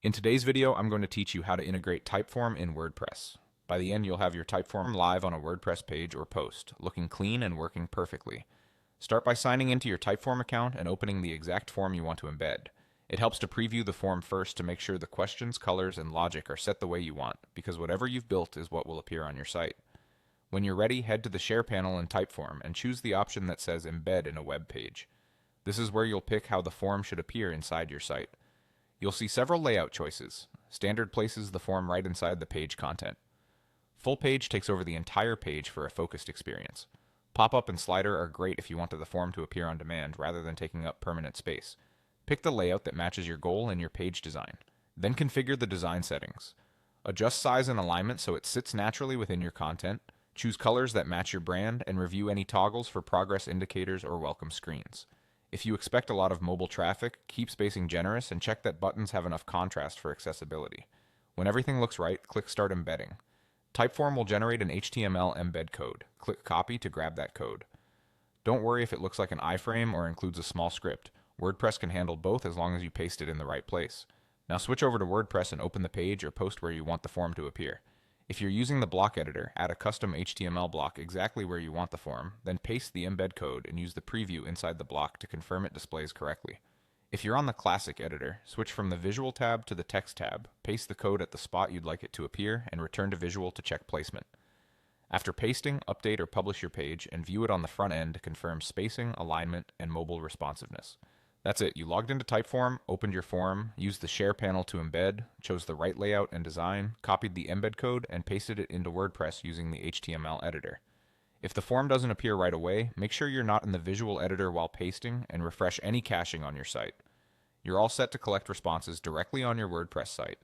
In today's video, I'm going to teach you how to integrate Typeform in WordPress. By the end, you'll have your Typeform live on a WordPress page or post, looking clean and working perfectly. Start by signing into your Typeform account and opening the exact form you want to embed. It helps to preview the form first to make sure the questions, colors, and logic are set the way you want, because whatever you've built is what will appear on your site. When you're ready, head to the Share panel in Typeform and choose the option that says Embed in a web page. This is where you'll pick how the form should appear inside your site. You'll see several layout choices. Standard places the form right inside the page content. Full page takes over the entire page for a focused experience. Pop-up and slider are great if you want the form to appear on demand rather than taking up permanent space. Pick the layout that matches your goal and your page design. Then configure the design settings. Adjust size and alignment so it sits naturally within your content. Choose colors that match your brand and review any toggles for progress indicators or welcome screens. If you expect a lot of mobile traffic, keep spacing generous and check that buttons have enough contrast for accessibility. When everything looks right, click Start Embedding. Typeform will generate an HTML embed code. Click Copy to grab that code. Don't worry if it looks like an iframe or includes a small script. WordPress can handle both as long as you paste it in the right place. Now switch over to WordPress and open the page or post where you want the form to appear. If you're using the block editor, add a custom HTML block exactly where you want the form, then paste the embed code and use the preview inside the block to confirm it displays correctly. If you're on the classic editor, switch from the Visual tab to the Text tab, paste the code at the spot you'd like it to appear, and return to Visual to check placement. After pasting, update or publish your page and view it on the front end to confirm spacing, alignment, and mobile responsiveness. That's it. You logged into Typeform, opened your form, used the Share panel to embed, chose the right layout and design, copied the embed code, and pasted it into WordPress using the HTML editor. If the form doesn't appear right away, make sure you're not in the visual editor while pasting and refresh any caching on your site. You're all set to collect responses directly on your WordPress site.